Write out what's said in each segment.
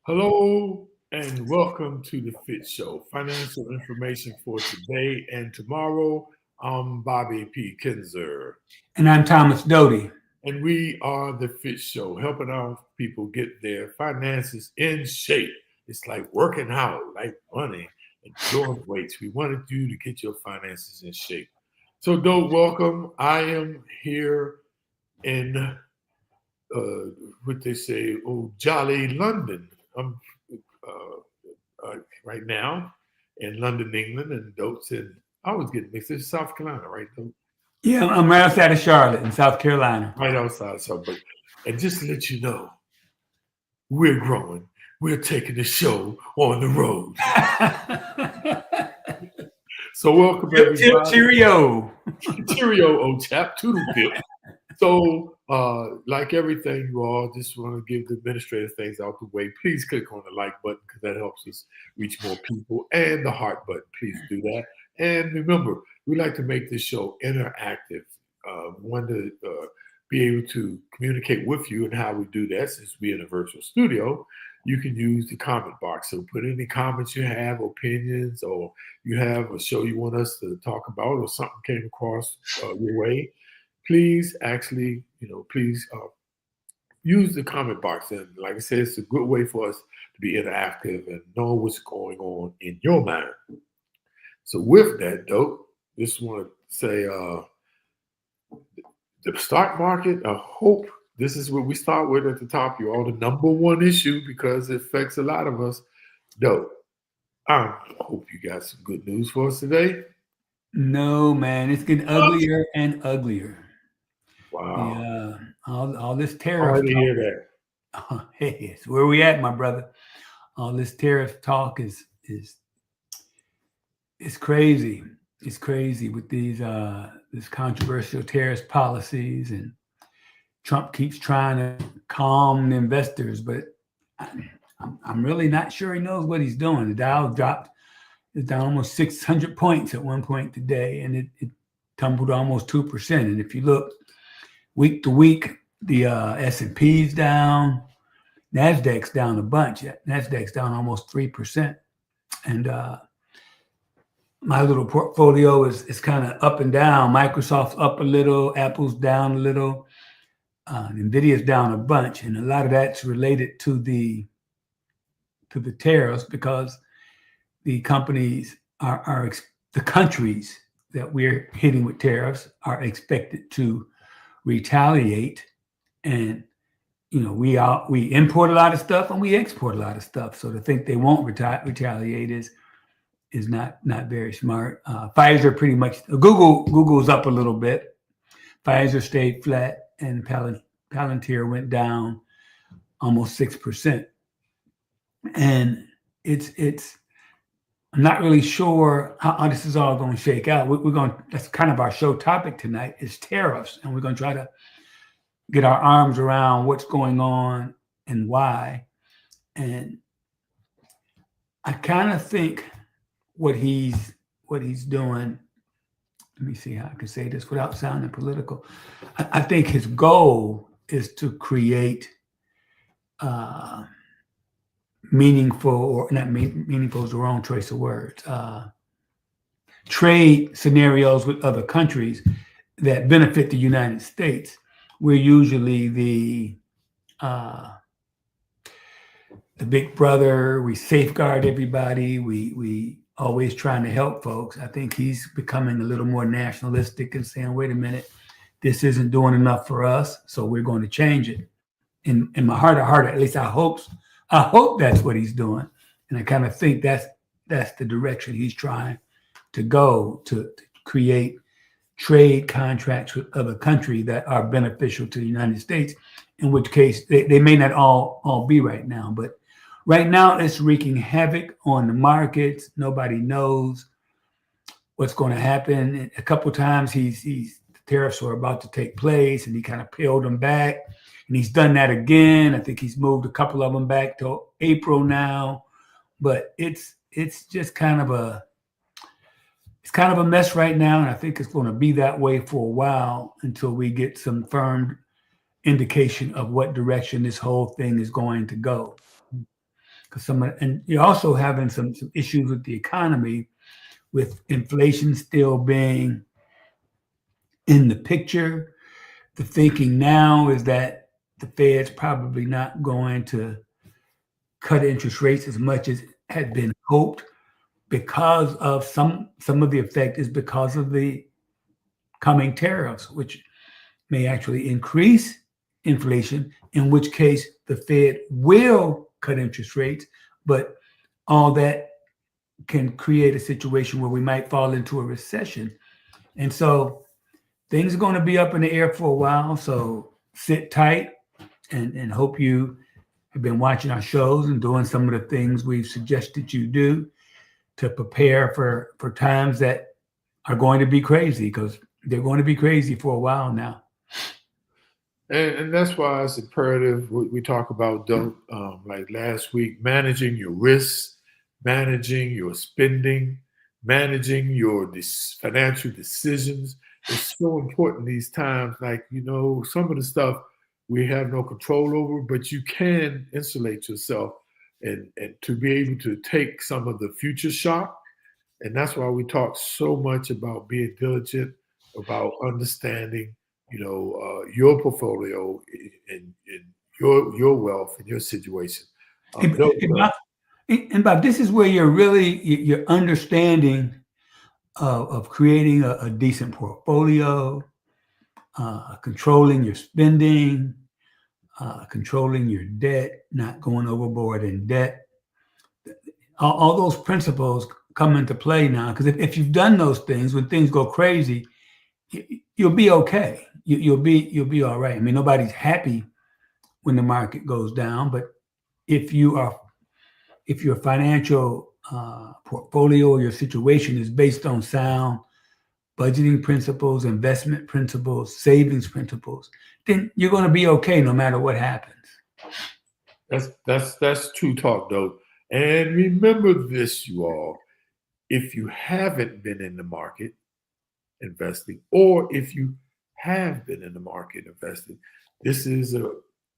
Hello and welcome to the FITT Show, financial information for today and tomorrow. I'm Bobby P. Kinzer, And I'm Thomas Doty. and we are the FITT Show, helping our people get their finances in shape. It's like working out, like running and doing weights. We wanted you to get your finances in shape. So, Dote, welcome. I am here in what they say, oh, jolly London. I'm right now in London, England, and Dote's in, I always get mixed. It's South Carolina, right, Dote? Yeah, I'm right outside of Charlotte in South Carolina. Right outside. So, but, and just to let you know, we're growing. We're taking the show on the road. So, welcome everybody. Cheerio. Cheerio, old chap. Toodle pip. So, like everything, you all just want to give the administrative things out the way. Please click on the like button because that helps us reach more people, and the heart button. Please do that. And remember, we like to make this show interactive. We want to be able to communicate with you, and how we do that, since we're in a virtual studio, you can use the comment box. So put any comments you have, opinions, or you have a show you want us to talk about, or something came across your way. Please actually, please use the comment box. And like I said, it's a good way for us to be interactive and know what's going on in your mind. So with that, Dope, just want to say the stock market, I hope this is what we start with at the top. You're all the number one issue because it affects a lot of us. Dope, I hope you got some good news for us today. No, man, it's getting uglier and uglier. Wow. Yeah, all this Sorry tariff to hear that. talk. Hey, it's where we at, my brother. All this tariff talk is it's crazy. It's crazy with these this controversial tariff policies, and Trump keeps trying to calm the investors, but I'm really not sure he knows what he's doing. The Dow dropped is down almost 600 points at one point today, and it tumbled almost 2%. And if you look week to week, the S&P's down, Nasdaq's down a bunch. Nasdaq's down almost 3%. And my little portfolio is kind of up and down. Microsoft's up a little, Apple's down a little, Nvidia's down a bunch, and a lot of that's related to the tariffs, because the companies the countries that we're hitting with tariffs are expected to retaliate. And we import a lot of stuff and we export a lot of stuff. So to think they won't retaliate is not very smart. Pfizer pretty much, Google's up a little bit. Pfizer stayed flat, and Palantir went down almost 6%. And it's I'm not really sure how this is all going to shake out. That's kind of our show topic tonight, is tariffs, and we're going to try to get our arms around what's going on and why. And I kind of think what he's doing. Let me see how I can say this without sounding political. I think his goal is to create meaningful, or not meaningful is the wrong choice of words, trade scenarios with other countries that benefit the United States. We're usually the big brother. We safeguard everybody. We always trying to help folks. I think he's becoming a little more nationalistic and saying, wait a minute, this isn't doing enough for us, so we're going to change it. In my heart of heart, at least I hope that's what he's doing. And I kind of think that's the direction he's trying to go, to create trade contracts with other countries that are beneficial to the United States, in which case they may not all be right now. But right now, it's wreaking havoc on the markets. Nobody knows what's going to happen. A couple of times the tariffs were about to take place, and he kind of peeled them back. And he's done that again. I think he's moved a couple of them back to April now. But it's just kind of a mess right now, and I think it's going to be that way for a while until we get some firm indication of what direction this whole thing is going to go. because and you're also having some issues with the economy, with inflation still being in the picture. The thinking now is that the Fed's probably not going to cut interest rates as much as had been hoped, because of some of the effect is because of the coming tariffs, which may actually increase inflation, in which case the Fed will cut interest rates, but all that can create a situation where we might fall into a recession. And so things are going to be up in the air for a while. So sit tight and hope you have been watching our shows and doing some of the things we've suggested you do to prepare for times that are going to be crazy, because they're going to be crazy for a while now. And that's why it's imperative we talk about, like last week, managing your risks, managing your spending, managing your financial decisions. It's so important these times. Like, some of the stuff we have no control over, but you can insulate yourself and to be able to take some of the future shock. And that's why we talk so much about being diligent, about understanding, your portfolio and your wealth and your situation. And Bob, this is where you're understanding of creating a decent portfolio, controlling your spending, controlling your debt, not going overboard in debt. All those principles come into play now, because if you've done those things, when things go crazy, you'll be okay. You'll be all right. I mean, nobody's happy when the market goes down, but if your financial portfolio or your situation is based on sound budgeting principles, investment principles, savings principles, then you're going to be okay no matter what happens. That's true talk, though. And remember this, you all: if you haven't been in the market investing, or if you have been in the market investing, this is an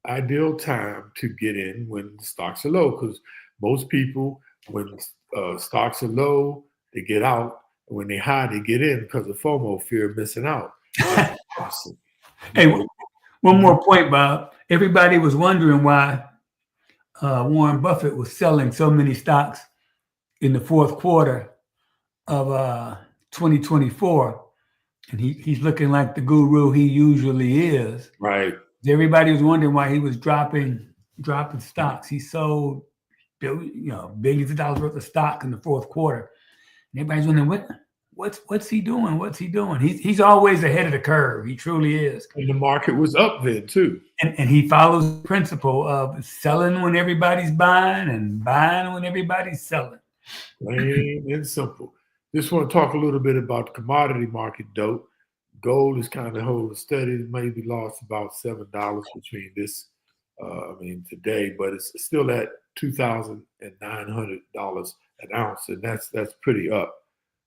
ideal time to get in when stocks are low, because most people, when stocks are low, they get out. When they're high, they get in because of FOMO, fear of missing out. Hey, one more point, Bob. Everybody was wondering why Warren Buffett was selling so many stocks in the fourth quarter of 2024. And he's looking like the guru he usually is. Right. Everybody was wondering why he was dropping stocks. He sold billions of dollars worth of stock in the fourth quarter. And everybody's wondering what's he doing? What's he doing? He's always ahead of the curve. He truly is. And the market was up then too. And he follows the principle of selling when everybody's buying and buying when everybody's selling. Plain and simple. Just want to talk a little bit about the commodity market, though. Gold is kind of holding steady. Maybe lost about $7 between this, today, but it's still at $2,900 an ounce, and that's pretty up.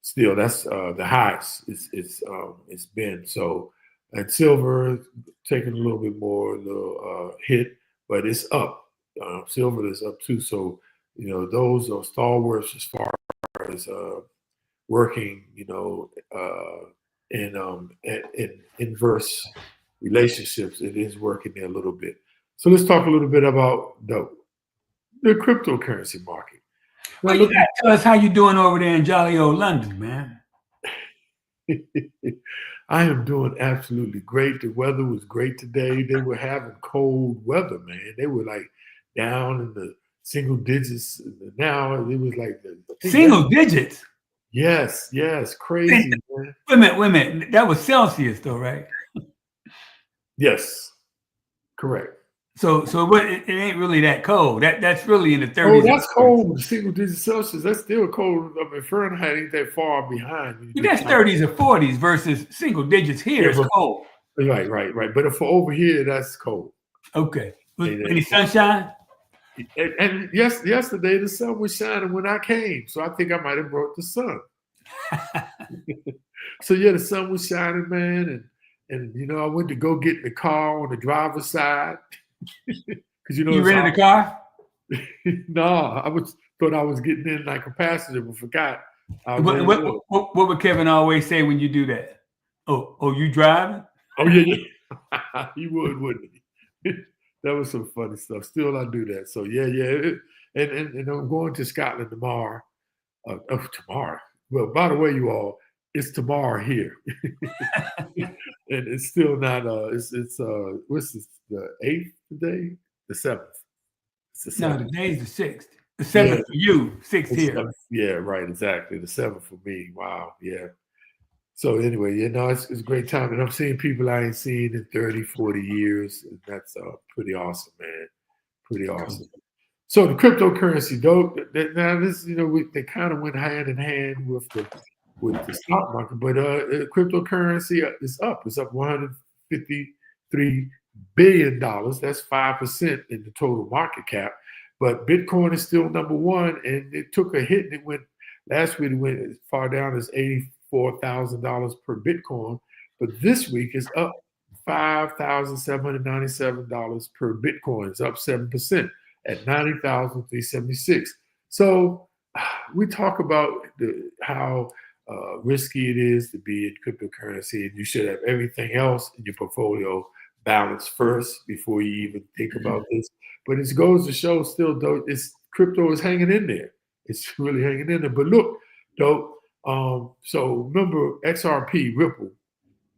Still, that's the highest it's been. So, and silver taking a little bit more hit, but it's up. Silver is up too. So, those are stalwarts as far as working, in inverse relationships. It is working there a little bit. So let's talk a little bit about the cryptocurrency market. Well, you gotta tell us how you doing over there in jolly old London, man. I am doing absolutely great. The weather was great today. They were having cold weather, man. They were like down in the single digits. Now it was like single digits. Yes, crazy. Man. Wait a minute. That was Celsius, though, right? Yes, correct. So it ain't really that cold. That's really in the 30s. Oh, that's cold. Single digit Celsius. That's still cold. I mean, Fahrenheit ain't that far behind. That's 30s or 40s versus single digits here. It's cold. Right. But for over here, that's cold. Okay. Any sunshine? And yesterday the sun was shining when I came, so I think I might have brought the sun. So yeah, the sun was shining, man, and I went to go get in the car on the driver's side because you rented a car. No, thought I was getting in like a passenger, but forgot I was What, over what, there. what would Kevin always say when you do that? Oh, you driving? Oh yeah, yeah. He would, wouldn't he? That was some funny stuff. Still, I do that. So yeah, yeah. And I'm going to Scotland tomorrow. Tomorrow. Well, by the way, you all, it's tomorrow here, and it's still not. It's what's this? The 8th today? The 7th. It's the No, 7th. today's the 6th. The Yeah, 7th for you, 6th the here. 7th. Yeah, right. Exactly. The 7th for me. Wow. Yeah. So anyway, it's a great time. And I'm seeing people I ain't seen in 30, 40 years. And that's pretty awesome, man. Pretty awesome. So the cryptocurrency, though, now this, they kind of went hand in hand with the stock market, but cryptocurrency is up. It's up $153 billion. That's 5% in the total market cap. But Bitcoin is still number one, and it took a hit. And it went last week. It went as far down as $84,000 per Bitcoin, but this week is up $5,797 per Bitcoin. It's up 7% at 90,376. So we talk about how risky it is to be in cryptocurrency, and you should have everything else in your portfolio balanced first before you even think about this. But it goes to show still, though, crypto is hanging in there. It's really hanging in there. But look, though, so remember XRP Ripple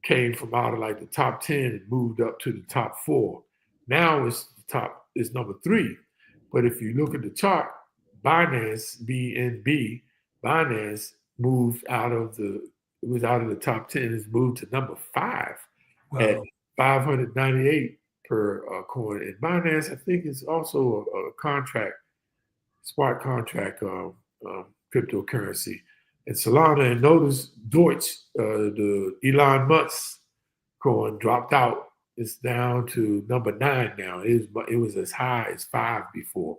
came from out of like the top 10 and moved up to the top 4. Now it's number 3. But if you look at the chart, Binance, BNB, Binance moved out of the top 10, it's moved to number 5 at 598 per coin. And Binance, I think, is also a smart contract cryptocurrency. And Solana, and notice Deutsche, the Elon Musk coin dropped out. It's down to number 9 now. It was as high as 5 before.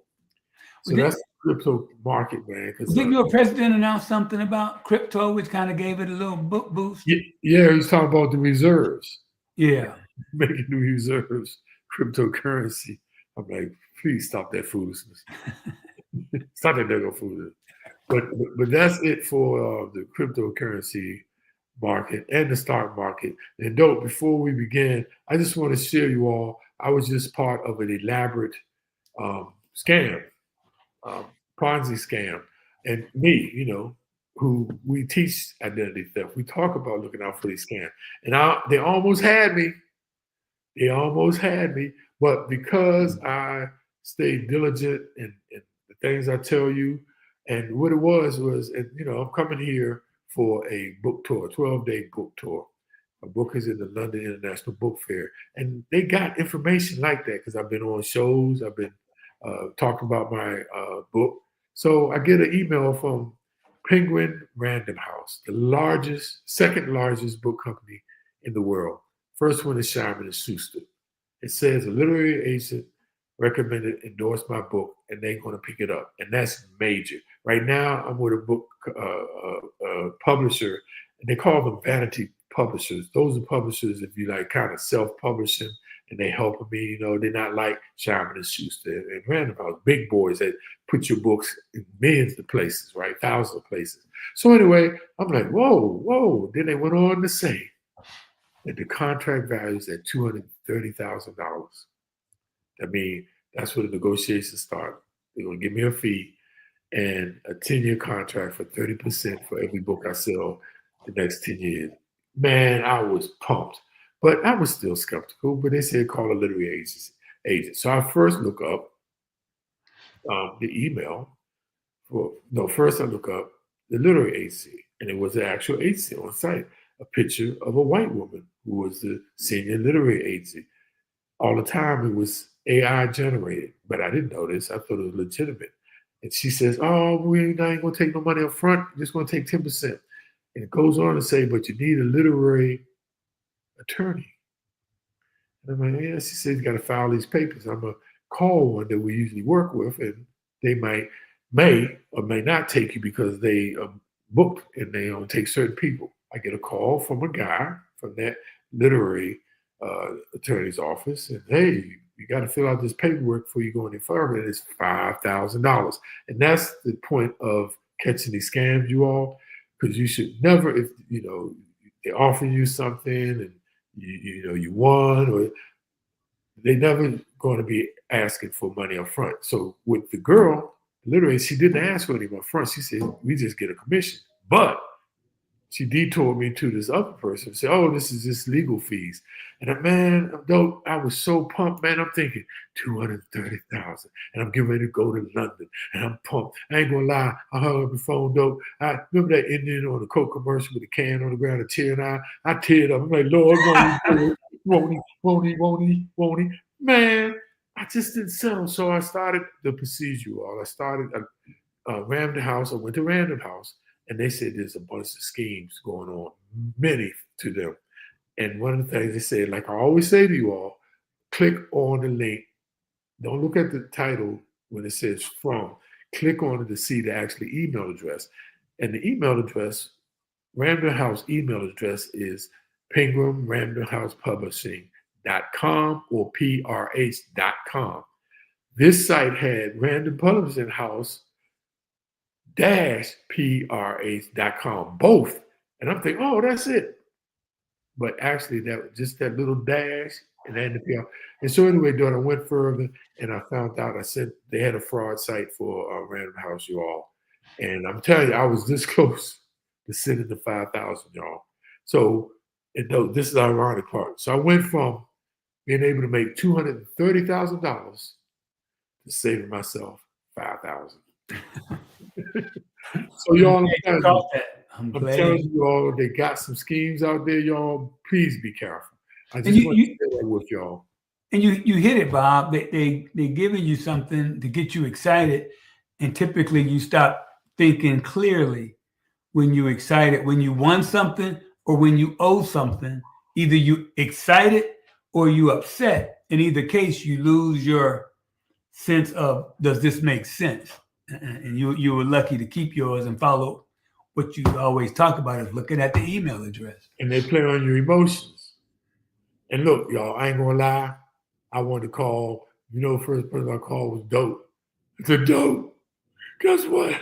So that's the crypto market, man. Didn't your president announce something about crypto, which kind of gave it a little boost? Yeah, he's talking about the reserves. Yeah. Making the reserves cryptocurrency. I'm like, please stop that foolishness. Stop that nigga foolishness. But that's it for the cryptocurrency market and the stock market. And Dope, before we begin, I just want to share you all, I was just part of an elaborate scam, Ponzi scam. And me, who we teach identity theft. We talk about looking out for these scams. And they almost had me. They almost had me. But because I stayed diligent in the things I tell you, and what it was, and I'm coming here for a book tour, 12-day book tour. My book is in the London International Book Fair. And they got information like that because I've been on shows. I've been talking about my book. So I get an email from Penguin Random House, the second largest book company in the world. First one is Simon & Schuster. It says a literary agent recommended endorse my book, and they're going to pick it up. And that's major. Right now, I'm with a book publisher, and they call them vanity publishers. Those are publishers, if you like, kind of self-publishing, and they helping me. They're not like Simon & Schuster and Random House, big boys that put your books in millions of places, right? Thousands of places. So anyway, I'm like, whoa. Then they went on to say that the contract value is at $230,000. I mean, that's where the negotiations start. They're going to give me a fee and a 10-year contract for 30% for every book I sell the next 10 years. Man, I was pumped. But I was still skeptical. But they said call a literary agent. So I first look up the email. First I look up the literary agency. And it was the actual agency on site. A picture of a white woman who was the senior literary agency. All the time it was AI generated, but I didn't know this. I thought it was legitimate. And she says, "Oh, we ain't going to take no money up front. We're just going to take 10%. And it goes on to say, but you need a literary attorney. And I'm like, yeah, she says you got to file these papers. I'm going to call one that we usually work with, and they may or may not take you because they booked and they don't take certain people. I get a call from a guy from that literary attorney's office, and hey, you got to fill out this paperwork before you go any further, and it's $5,000. And that's the point of catching these scams, you all, because you should never, if they offer you something and you won, or they never going to be asking for money up front. So with the girl, literally, she didn't ask for any up front. She said, we just get a commission. But she detoured me to this other person and said, oh, this is just legal fees. And I was so pumped, man. I'm thinking $230,000, and I'm getting ready to go to London, and I'm pumped. I ain't gonna lie. I hung up the phone, though. I remember that Indian on the Coke commercial with the can on the ground, a tear, and I teared up. I'm like, Lord, won't he? Man, I just didn't settle. So I started the procedure, all. I started Random House. I went to Random House. And they said there's a bunch of schemes going on, many to them. And one of the things they said, like I always say to you all, click on the link. Don't look at the title when it says from. Click on it to see the actual email address. And the email address, Random House email address is PingramRandomHousePublishing.com or PRH.com. This site had Random Publishing House -PRH.com, both. And I'm thinking, oh, that's it. But actually, that little dash and then the PR. And so anyway, I went further and I found out, I said they had a fraud site for Random House, you all. And I'm telling you, I was this close to sending the 5,000, y'all. So this is the ironic part. So I went from being able to make $230,000 to saving myself 5,000. So y'all, I'm telling you all, they got some schemes out there, y'all. Please be careful. I just want to share that with y'all. And you hit it, Bob. They're giving you something to get you excited, and typically you stop thinking clearly when you're excited, when you won something or when you owe something. Either you excited or you upset. In either case, you lose your sense of, does this make sense? And you were lucky to keep yours and follow what you always talk about is looking at the email address. And they play on your emotions. And look, y'all, I ain't gonna lie. I wanted to call, first person I called was Dope. It's a Dope. Guess what?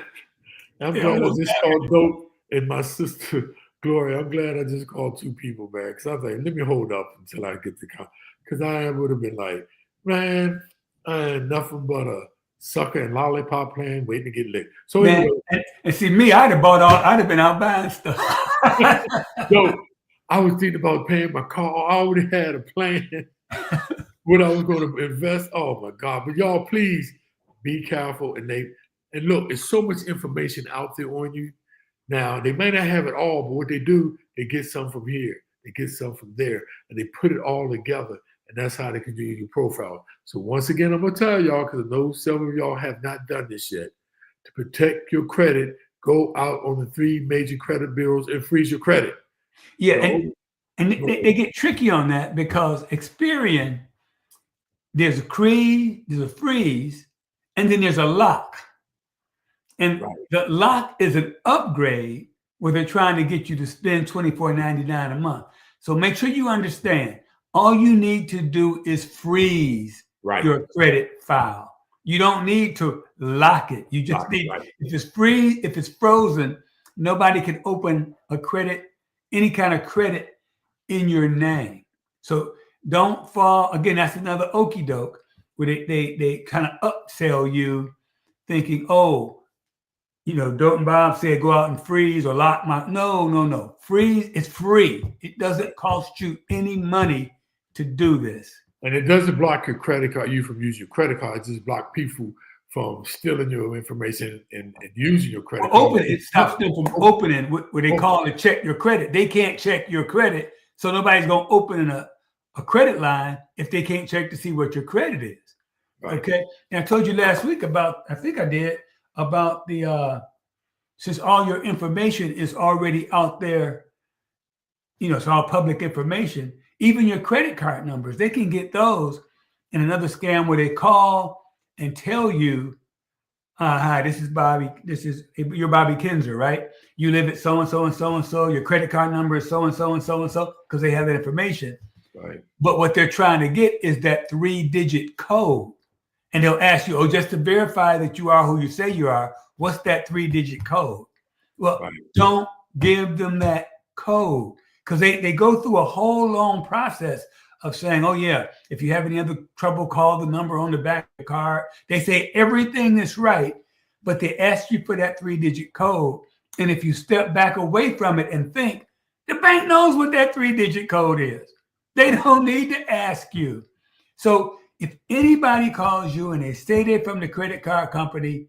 I'm glad I just called Dope and my sister Gloria. I'm glad I just called two people, man. Because I was like, let me hold up until I get the call. Because I would have been like, man, I ain't nothing but a sucker and lollipop playing, waiting to get licked. So man, anyway, and see me, I'd have been out buying stuff. So I was thinking about paying my car. I already had a plan what I was going to invest. Oh my God! But y'all, please be careful. And look, there's so much information out there on you. Now they may not have it all, but what they do, they get some from here, they get some from there, and they put it all together. And that's how they can do your profile. So once again, I'm going to tell y'all, because I know some of y'all have not done this yet, to protect your credit, go out on the 3 major credit bureaus and freeze your credit. Yeah, so, and they get tricky on that because Experian, there's a freeze, and then there's a lock. And the lock is an upgrade where they're trying to get you to spend $24.99 a month. So make sure you understand. All you need to do is freeze your credit file. You don't need to lock it. You just need, if it's frozen, nobody can open any kind of credit in your name. So don't fall, again, that's another okie doke where they kind of upsell you thinking, oh, Dope and Bob said go out and freeze or lock my, no. Freeze, it's free. It doesn't cost you any money to do this. And it doesn't block your credit card, you from using your credit card. It just blocks people from stealing your information and using your credit card. It stops them from opening what they call to check your credit. They can't check your credit, so nobody's going to open a credit line if they can't check to see what your credit is. Right. Okay? And I told you last week about the since all your information is already out there, it's all public information. Even your credit card numbers, they can get those in another scam where they call and tell you, hi, this is Bobby. You're Bobby Kinzer, right? You live at so-and-so and so-and-so. Your credit card number is so-and-so and so-and-so, because they have that information. Right. But what they're trying to get is that 3-digit code. And they'll ask you, oh, just to verify that you are who you say you are, what's that 3-digit code? Well, Right. don't give them that code, because they go through a whole long process of saying, oh, yeah, if you have any other trouble, call the number on the back of the card. They say everything is right, but they ask you for that 3-digit code. And if you step back away from it and think, the bank knows what that 3-digit code is. They don't need to ask you. So if anybody calls you and they say they're from the credit card company,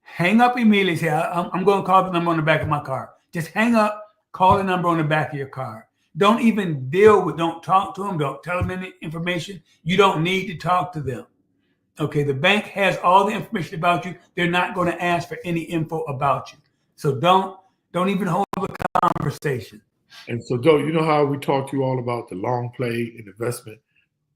hang up immediately. Say, I'm going to call the number on the back of my card. Just hang up, call the number on the back of your card. Don't even don't talk to them. Don't tell them any information. You don't need to talk to them. Okay, the bank has all the information about you. They're not going to ask for any info about you. So don't even hold a conversation. And so, Joe, you know how we talked to you all about the long play in investment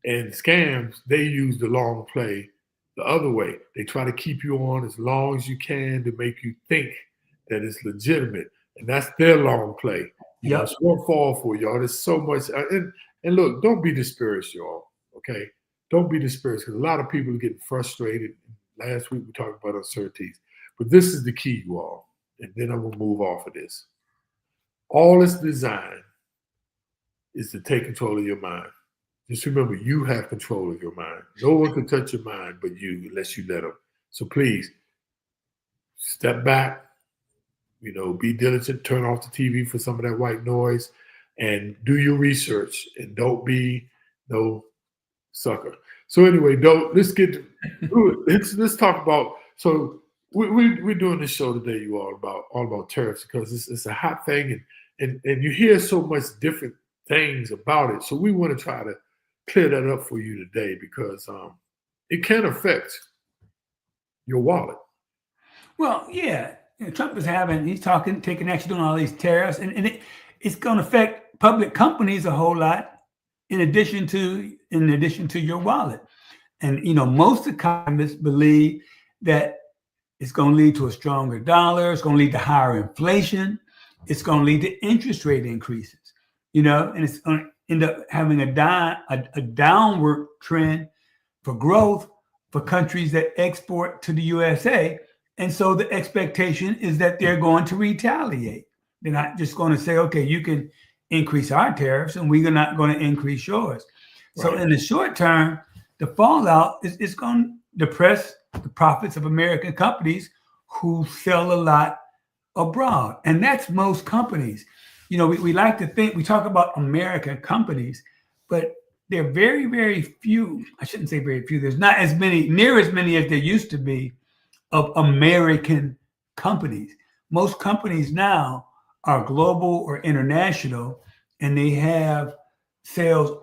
and scams? They use the long play the other way. They try to keep you on as long as you can to make you think that it's legitimate, and that's their long play. You know, it's one fall for y'all. There's so much, and look, don't be discouraged, y'all. Okay, don't be discouraged, because a lot of people are getting frustrated. Last week we talked about uncertainties, but this is the key, you all. And then I'm gonna move off of this. All it's designed is to take control of your mind. Just remember, you have control of your mind. No one can touch your mind but you, unless you let them. So please, step back, you know, be diligent, turn off the TV for some of that white noise, and do your research, and don't be no sucker. So anyway, let's get to it. Let's talk about, so we're doing this show today, you all about tariffs, because it's a hot thing, and you hear so much different things about it. So we want to try to clear that up for you today, because it can affect your wallet. Well, yeah, Trump is taking action on all these tariffs, and it's going to affect public companies a whole lot, in addition to your wallet. And most economists believe that it's going to lead to a stronger dollar. It's going to lead to higher inflation. It's going to lead to interest rate increases. And it's going to end up having a downward trend for growth for countries that export to the USA. And so the expectation is that they're going to retaliate. They're not just going to say, okay, you can increase our tariffs and we're not going to increase yours. Right. So in the short term, the fallout is going to depress the profits of American companies who sell a lot abroad. And that's most companies. We like to think, we talk about American companies, but there are very, very few. I shouldn't say very few. There's not near as many as there used to be of American companies. Most companies now are global or international, and they have sales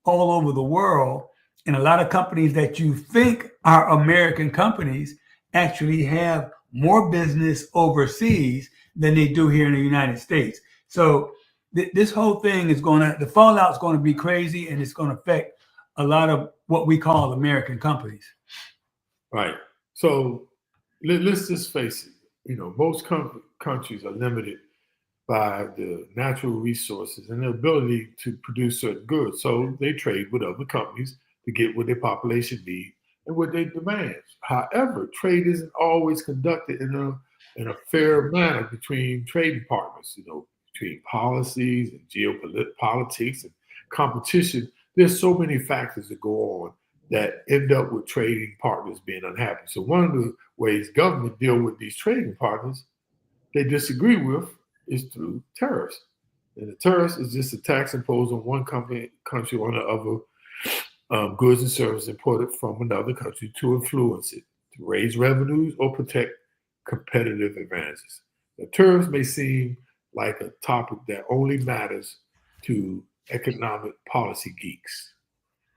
all over the world. And a lot of companies that you think are American companies actually have more business overseas than they do here in the United States. So this whole thing the fallout is going to be crazy, and it's going to affect a lot of what we call American companies. Right. So let's just face it. Most countries are limited by the natural resources and the ability to produce certain goods. So they trade with other companies to get what their population needs and what they demand. However, trade isn't always conducted in a fair manner between trading partners, between policies and geopolitics and competition. There's so many factors that go on that end up with trading partners being unhappy. So one of the ways government deal with these trading partners they disagree with is through tariffs. And the tariffs is just a tax imposed on one country on the other goods and services imported from another country to influence it, to raise revenues or protect competitive advantages. The tariffs may seem like a topic that only matters to economic policy geeks.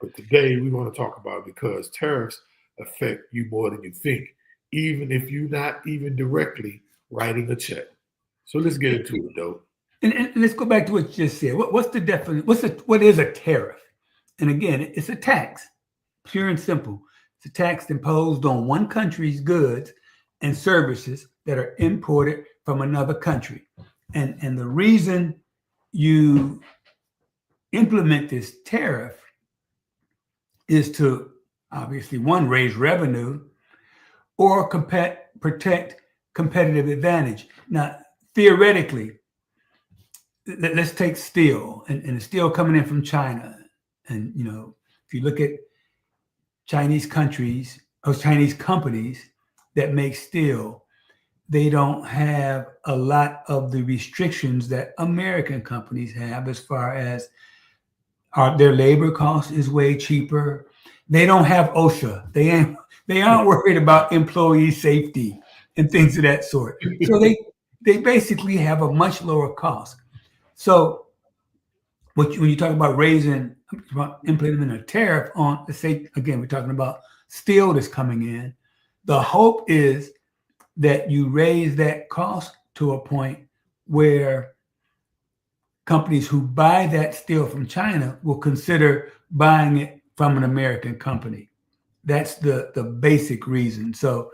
But today we want to talk about it because tariffs affect you more than you think, even if you're not even directly writing a check. So let's get into it, though. And let's go back to what you just said. What's the definition? What is a tariff? And again, it's a tax, pure and simple. It's a tax imposed on one country's goods and services that are imported from another country. And the reason you implement this tariff is to obviously, one, raise revenue or protect competitive advantage. Now, theoretically, let's take steel and the steel coming in from China. And, if you look at Chinese countries or Chinese companies that make steel, they don't have a lot of the restrictions that American companies have as far as their labor cost is way cheaper. They don't have OSHA. They aren't worried about employee safety and things of that sort. So they basically have a much lower cost. So when you talk about implementing a tariff on, let's say, again, we're talking about steel that's coming in, the hope is that you raise that cost to a point where companies who buy that steel from China will consider buying it from an American company. That's the basic reason. So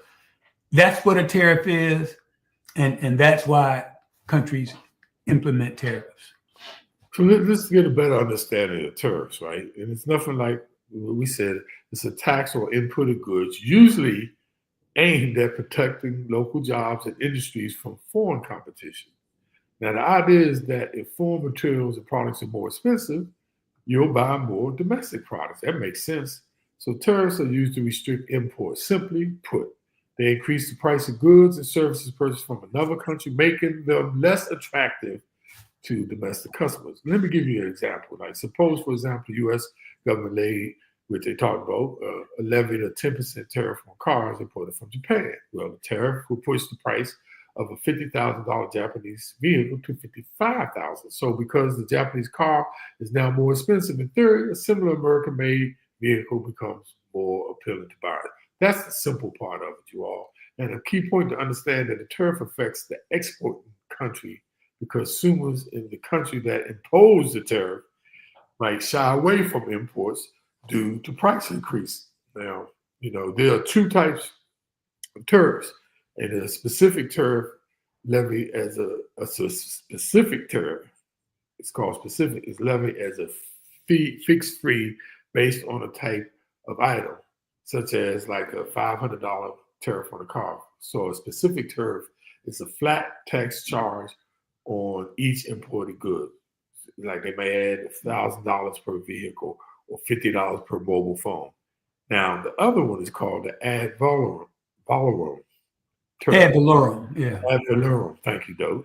that's what a tariff is, and that's why countries implement tariffs. So let's get a better understanding of tariffs, right? And it's nothing like what we said. It's a tax on imported goods, usually aimed at protecting local jobs and industries from foreign competition. Now, the idea is that if foreign materials and products are more expensive, you'll buy more domestic products. That makes sense. So tariffs are used to restrict imports. Simply put, they increase the price of goods and services purchased from another country, making them less attractive to domestic customers. Let me give you an example. Like, suppose, for example, the U.S. government laid, which they talked about, levied a 10% tariff on cars imported from Japan. Well, the tariff will push the price of a $50,000 Japanese vehicle to $55,000. So because the Japanese car is now more expensive, in theory, a similar American-made vehicle becomes more appealing to buyers. That's the simple part of it, you all. And a key point to understand that the tariff affects the exporting country, because consumers in the country that impose the tariff might shy away from imports due to price increase. Now, there are two types of tariffs, and a specific tariff levied as a specific tariff. It's called specific. It's levied as a fixed fee based on a type of item, such as like a $500 tariff on a car. So a specific tariff is a flat tax charge on each imported good. Like they may add $1,000 per vehicle or $50 per mobile phone. Now, the other one is called the ad valorem tariff. Ad valorem, yeah. Ad valorem, thank you, Doe.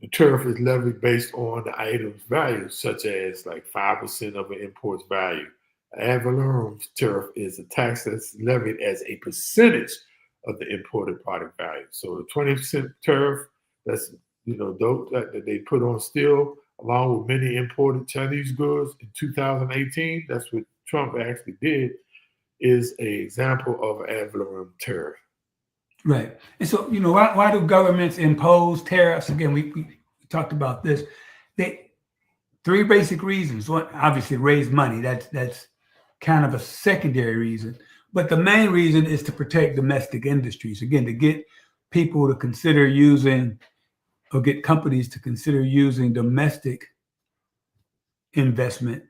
The tariff is levied based on the item's value, such as like 5% of an import's value. Ad valorem tariff is a tax that's levied as a percentage of the imported product value. So the 20% tariff that's that they put on steel, along with many imported Chinese goods in 2018, that's what Trump actually did, is an example of an ad valorem tariff. Right. And so, why do governments impose tariffs? Again, we talked about this. Three basic reasons. One, obviously, raise money. That's kind of a secondary reason. But the main reason is to protect domestic industries. Again, to get people to consider using, or get companies to consider using domestic investment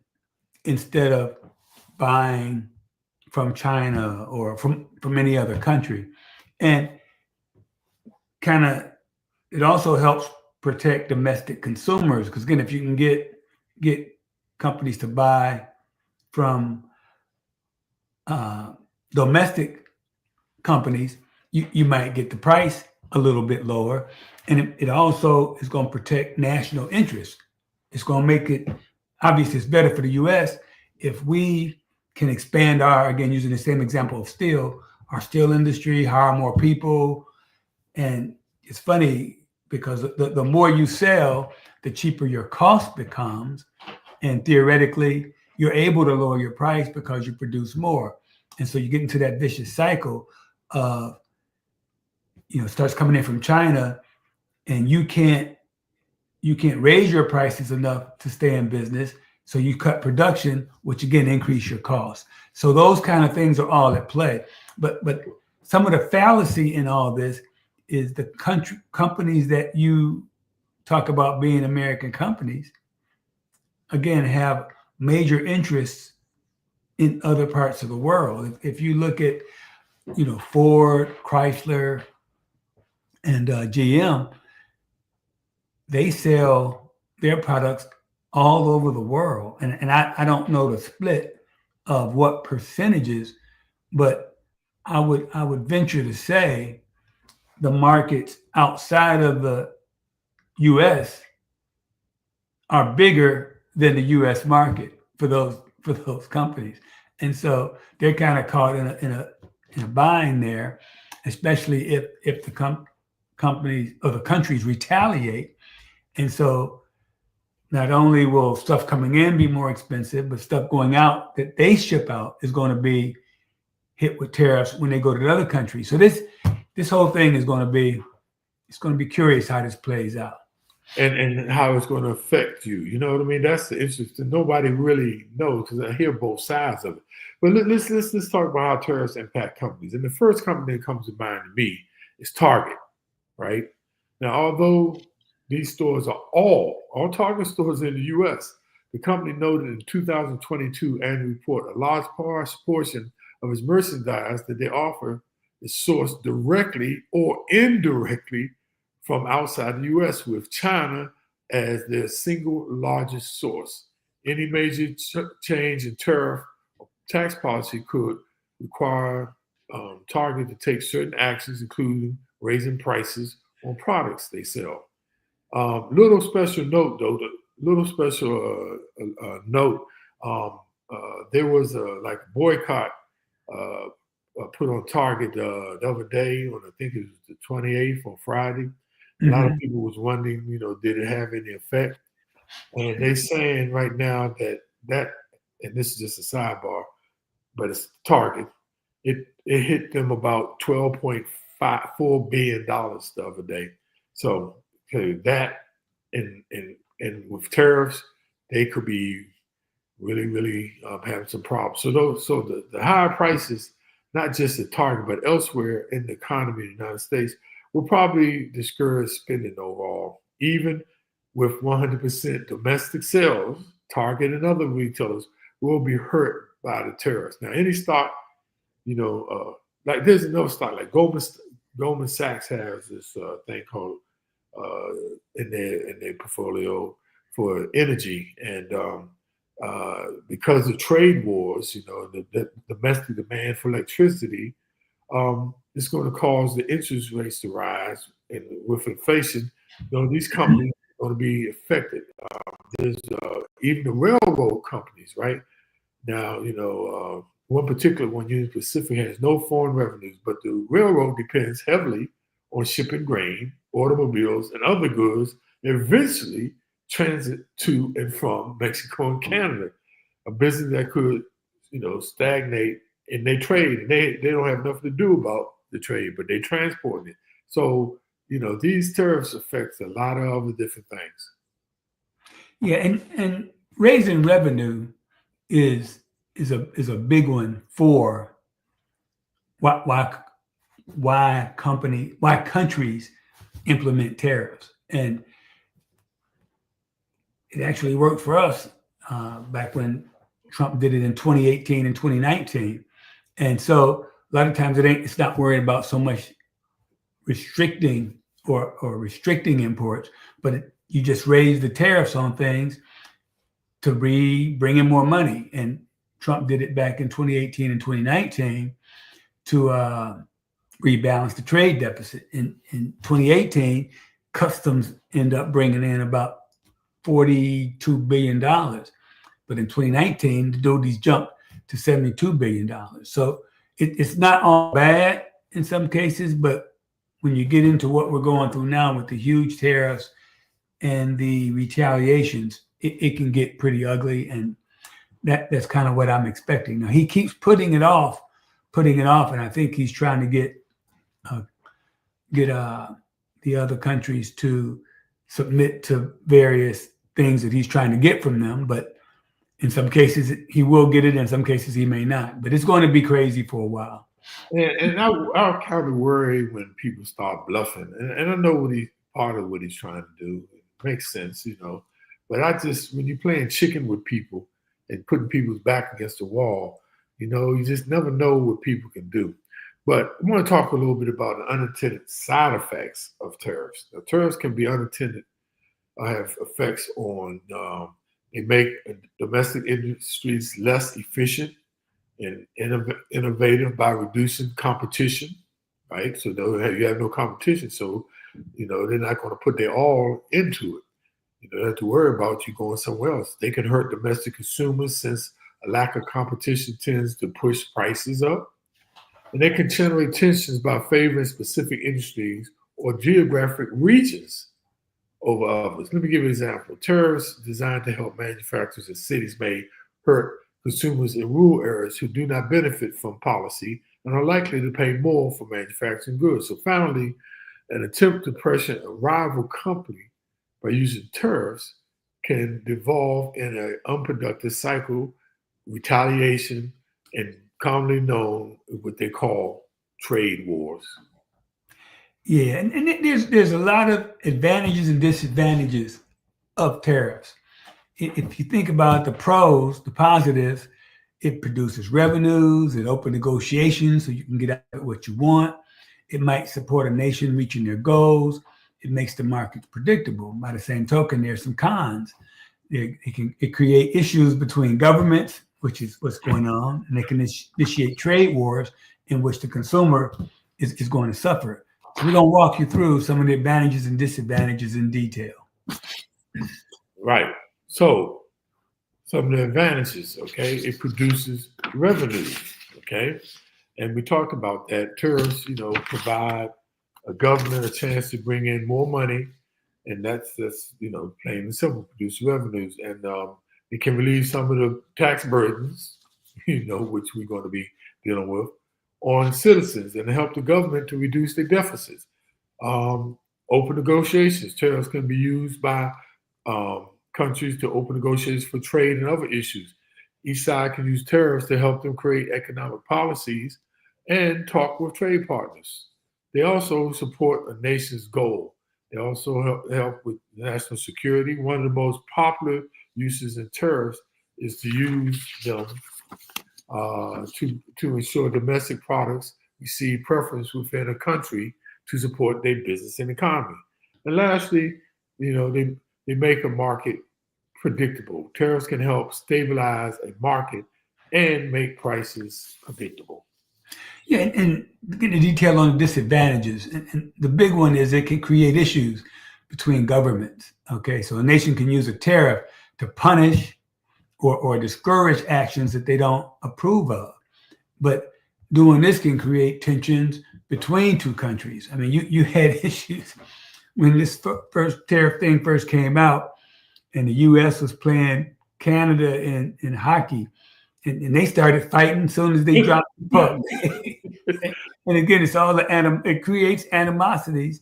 instead of buying from China or from any other country. And it also helps protect domestic consumers, because again, if you can get companies to buy from domestic companies, you might get the price a little bit lower, and it also is going to protect national interests. It's going to make it, obviously, it's better for the U.S. if we can expand again, using the same example of steel, our steel industry, hire more people. And it's funny because the more you sell, the cheaper your cost becomes. And theoretically, you're able to lower your price because you produce more. And so you get into that vicious cycle of, starts coming in from China, and you can't raise your prices enough to stay in business. So you cut production, which again increase your costs. So those kind of things are all at play. But some of the fallacy in all this is the companies that you talk about being American companies. again, have major interests in other parts of the world. If you look at, Ford, Chrysler, and GM, they sell their products all over the world. And I don't know the split of what percentages, but I would venture to say the markets outside of the US are bigger than the US market for those companies. And so they're kind of caught in a bind there, especially if the companies or the countries retaliate. And so not only will stuff coming in be more expensive, but stuff going out that they ship out is going to be hit with tariffs when they go to the other countries. So this whole thing is going to be curious how this plays out. And how it's going to affect you. You know what I mean? That's the interesting. Nobody really knows because I hear both sides of it. But let's talk about how tariffs impact companies. And the first company that comes to mind to me is Target, right? Now, although these stores are all Target stores in the U.S., the company noted in 2022 annual report a large portion of its merchandise that they offer is sourced directly or indirectly from outside the U.S., with China as their single largest source. Any major change in tariff or tax policy could require Target to take certain actions, including raising prices on products they sell. Little special note, though. There was a boycott put on Target the other day on, I think it was the 28th on Friday. A lot of people was wondering, did it have any effect? And they're saying right now that, and this is just a sidebar, but it's Target. It hit them about $12.4 billion the other day. So that and with tariffs, they could be really having some problems. So the higher prices, not just at Target but elsewhere in the economy of the United States, will probably discourage spending overall. Even with 100% domestic sales, Target and other retailers will be hurt by the tariffs. Now, any stock, like there's another stock like Goldman Sachs has this thing called in their portfolio for energy, and because of trade wars, the domestic demand for electricity, it's going to cause the interest rates to rise, and with inflation, these companies are going to be affected. There's even the railroad companies, right? Now, one particular one, Union Pacific, has no foreign revenues, but the railroad depends heavily on shipping grain, automobiles, and other goods that eventually transit to and from Mexico and Canada, a business that could, stagnate in their trade. And they don't have nothing to do about the trade, but they transport it. So, these tariffs affect a lot of other different things. Yeah, and raising revenue is a big one for why countries implement tariffs. And it actually worked for us back when Trump did it in 2018 and 2019. And so a lot of times it's not worried about so much restricting or restricting imports, but you just raise the tariffs on things to bring in more money. And Trump did it back in 2018 and 2019 to rebalance the trade deficit. In 2018, customs end up bringing in about $42 billion. But in 2019, the duties jumped to $72 billion. So it's not all bad in some cases, but when you get into what we're going through now with the huge tariffs and the retaliations, it can get pretty ugly. And that's kind of what I'm expecting. Now, he keeps putting it off, and I think he's trying to get the other countries to submit to various things that he's trying to get from them. But in some cases, he will get it. In some cases, he may not. But it's going to be crazy for a while. And I kind of worry when people start bluffing. And I know part of what he's trying to do. It makes sense, But when you're playing chicken with people and putting people's back against the wall, you just never know what people can do. But I want to talk a little bit about the unintended side effects of tariffs. Now, tariffs can be unintended, have effects on, they make domestic industries less efficient and innovative by reducing competition, right? So you have no competition, so they're not going to put their all into it. You don't have to worry about you going somewhere else. They can hurt domestic consumers since a lack of competition tends to push prices up. And they can generate tensions by favoring specific industries or geographic regions over others. Let me give you an example. Tariffs designed to help manufacturers in cities may hurt consumers in rural areas who do not benefit from policy and are likely to pay more for manufacturing goods. So finally, an attempt to pressure a rival company by using tariffs can devolve in an unproductive cycle, retaliation, and commonly known what they call trade wars. Yeah, and there's a lot of advantages and disadvantages of tariffs. If you think about the pros, the positives, it produces revenues, it opens negotiations so you can get out what you want. It might support a nation reaching their goals. It makes the markets predictable. By the same token, there's some cons. It create issues between governments, which is what's going on, and they can initiate trade wars in which the consumer is going to suffer. So we're going to walk you through some of the advantages and disadvantages in detail. Right. So some of the advantages, okay, it produces revenue, okay? And we talked about that. Tariffs, provide a government a chance to bring in more money, and that's plain and simple, produce revenues. And it can relieve some of the tax burdens, which we're going to be dealing with, on citizens and help the government to reduce their deficits. Open negotiations. Tariffs can be used by countries to open negotiations for trade and other issues. Each side can use tariffs to help them create economic policies and talk with trade partners. They also support a nation's goal. They also help with national security. One of the most popular uses in tariffs is to use them to ensure domestic products receive preference within a country to support their business and economy. And lastly, they make a market predictable. Tariffs can help stabilize a market and make prices predictable. Yeah, and getting the detail on the disadvantages. And the big one is it can create issues between governments. Okay, so a nation can use a tariff to punish or discourage actions that they don't approve of. But doing this can create tensions between two countries. I mean, you had issues when this first tariff thing first came out, and the U.S. was playing Canada in hockey, and they started fighting as soon as they dropped the puck. And again, it creates animosities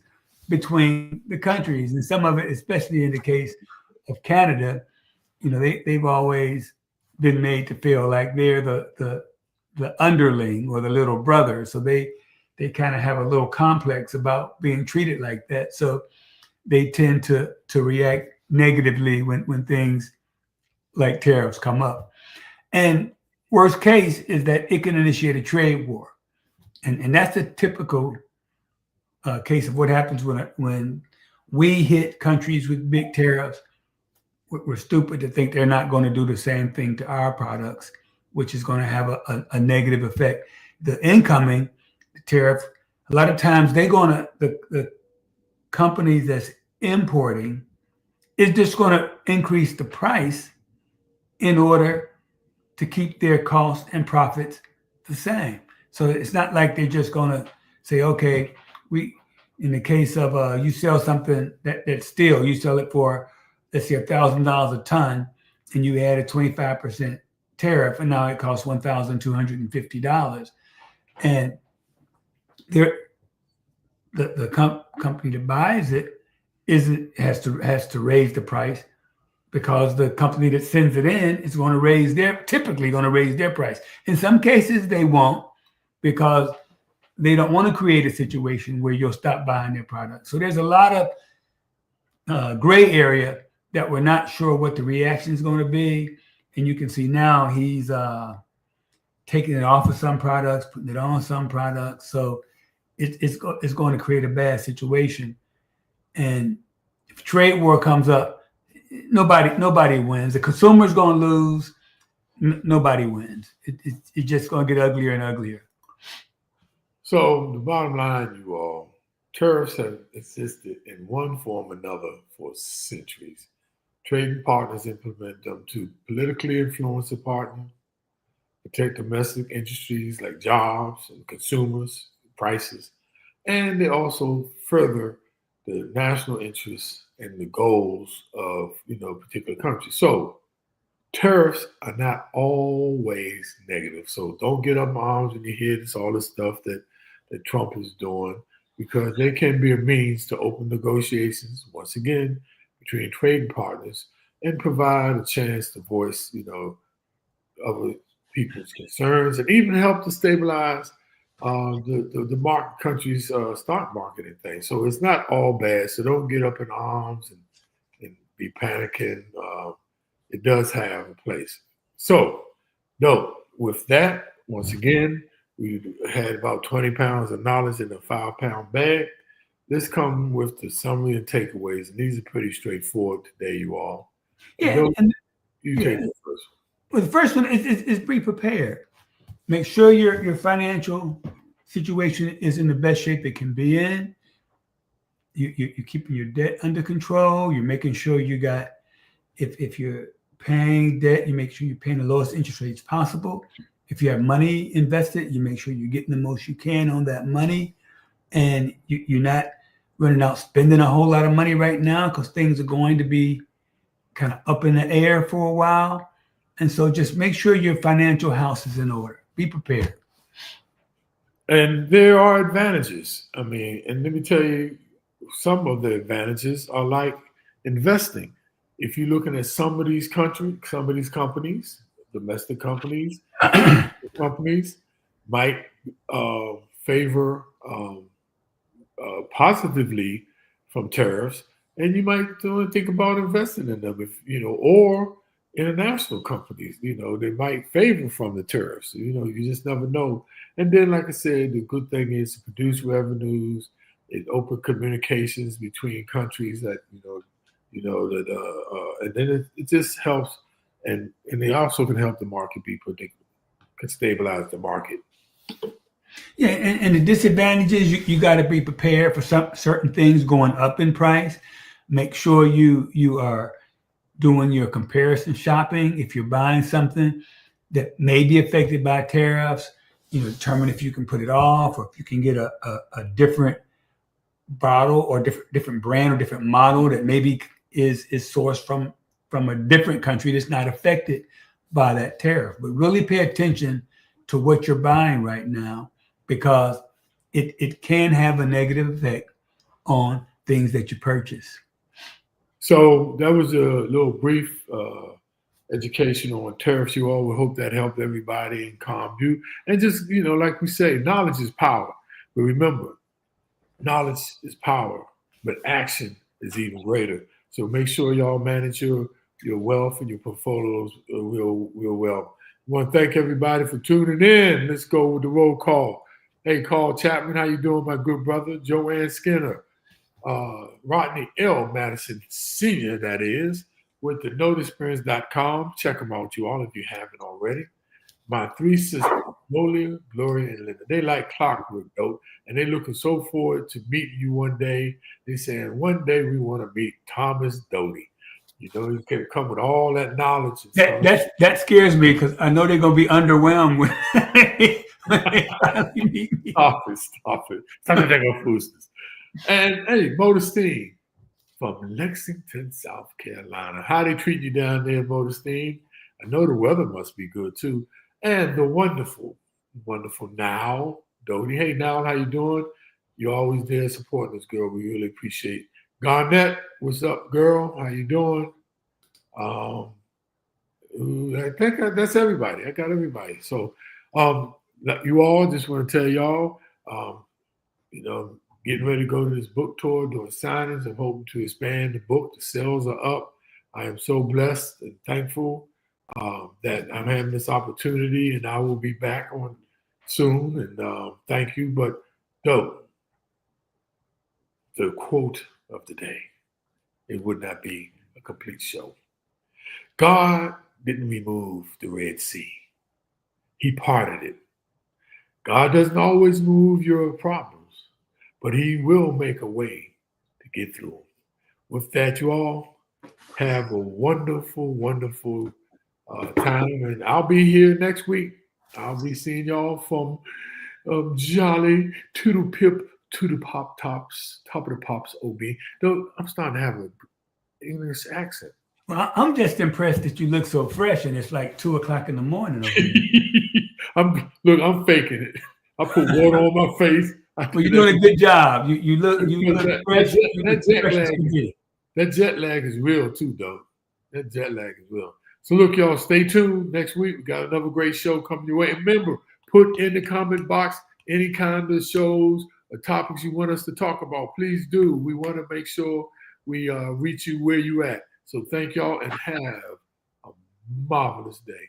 between the countries, and some of it, especially in the case of Canada, they've always been made to feel like they're the underling or the little brother, so they kind of have a little complex about being treated like that. So they tend to react negatively when things like tariffs come up. And worst case is that it can initiate a trade war. And that's a typical case of what happens when we hit countries with big tariffs. We're stupid to think they're not going to do the same thing to our products, which is going to have a negative effect. The incoming tariff, a lot of times the companies that's importing is just going to increase the price in order to keep their costs and profits the same. So it's not like they're just going to say, okay, in the case of you sell something that's steel, you sell it for, let's say, $1,000 a ton, and you add a 25% tariff, and now it costs $1,250. And the company that buys it has to raise the price, because the company that sends it in is typically going to raise their price. In some cases, they won't, because they don't want to create a situation where you'll stop buying their product. So there's a lot of gray area that we're not sure what the reaction is going to be. And you can see now he's taking it off of some products, putting it on some products. So it's going to create a bad situation. And if trade war comes up, nobody wins. The consumer's going to lose. Nobody wins. It's just going to get uglier and uglier. So the bottom line, you all, tariffs have existed in one form or another for centuries. Trading partners implement them to politically influence a partner, protect domestic industries like jobs and consumers, prices, and they also further the national interests and the goals of a particular country. So tariffs are not always negative. So don't get up in arms in your head. It's all the stuff that Trump is doing, because they can be a means to open negotiations once again between trading partners and provide a chance to voice, other people's concerns and even help to stabilize the market country's stock market and things. So it's not all bad. So don't get up in arms and be panicking. It does have a place. So, no, with that, once again, we had about 20 pounds of knowledge in a 5-pound bag. This comes with the summary and takeaways, and these are pretty straightforward today, you all. Yeah, and you take the first one. Well, the first one is be prepared. Make sure your financial situation is in the best shape it can be in. You're keeping your debt under control. You're making sure you got, if you're paying debt, you make sure you're paying the lowest interest rates possible. If you have money invested, you make sure you're getting the most you can on that money. And you're not running out spending a whole lot of money right now, because things are going to be kind of up in the air for a while. And so just make sure your financial house is in order. Be prepared. And there are advantages. I mean, and let me tell you, some of the advantages are like investing. If you're looking at some of these companies, domestic companies, companies might favor positively from tariffs, and you might think about investing in them, or international companies, they might favor from the tariffs. You just never know. And then, like I said, the good thing is to produce revenues, it open communications between countries that and then it just helps, and they also can help the market be predictable, can stabilize the market. Yeah, and the disadvantage is you got to be prepared for some certain things going up in price. Make sure you are doing your comparison shopping. If you're buying something that may be affected by tariffs, determine if you can put it off, or if you can get a different bottle or different brand or different model that maybe is sourced from a different country that's not affected by that tariff. But really pay attention to what you're buying right now, because it can have a negative effect on things that you purchase. So that was a little brief education on tariffs. You all, we hope that helped everybody and calmed you. And just, like we say, knowledge is power. But remember, knowledge is power, but action is even greater. So make sure y'all manage your wealth and your portfolios real well. I want to thank everybody for tuning in. Let's go with the roll call. Hey, Carl Chapman, how you doing, my good brother? Joanne Skinner, Rodney L. Madison Sr., that is, with the noteexperience.com. Check them out, you all, if you haven't already. My 3 sisters, Lolia, Gloria, and Linda. They like clockwork, though, and they're looking so forward to meeting you one day. They saying, one day we want to meet Thomas Doty. You can come with all that knowledge. And that scares me, because I know they're going to be underwhelmed when they finally meet me. Stop it. Something they're going to boost us. And, hey, Modestine from Lexington, South Carolina. How they treat you down there, Modestine? I know the weather must be good, too. And the wonderful Now Doty. Hey, Now, how you doing? You're always there supporting us, girl. We really appreciate it. Garnett, what's up, girl? How you doing? I think that's everybody. I got everybody. So you all, just want to tell y'all, getting ready to go to this book tour, doing signings. I'm hoping to expand the book. The sales are up. I am so blessed and thankful that I'm having this opportunity, and I will be back on soon. And thank you. But though the quote of the day, it would not be a complete show. God didn't remove the Red Sea. He parted it. God doesn't always move your problems, but he will make a way to get through them. With that, you all have a wonderful, wonderful time. And I'll be here next week. I'll be seeing y'all from Jolly to the Pip to the Pop Tops, Top of the Pops OB. Though I'm starting to have an English accent. Well, I'm just impressed that you look so fresh, and it's like 2:00 in the morning over here. I'm faking it. I put water on my face. Well, you're doing a good job. You look fresh. That jet lag is real too, though. That jet lag is real. So look, y'all, stay tuned. Next week we got another great show coming your way. And remember, put in the comment box any kind of shows or topics you want us to talk about. Please do. We want to make sure we reach you where you at. So thank y'all and have a marvelous day.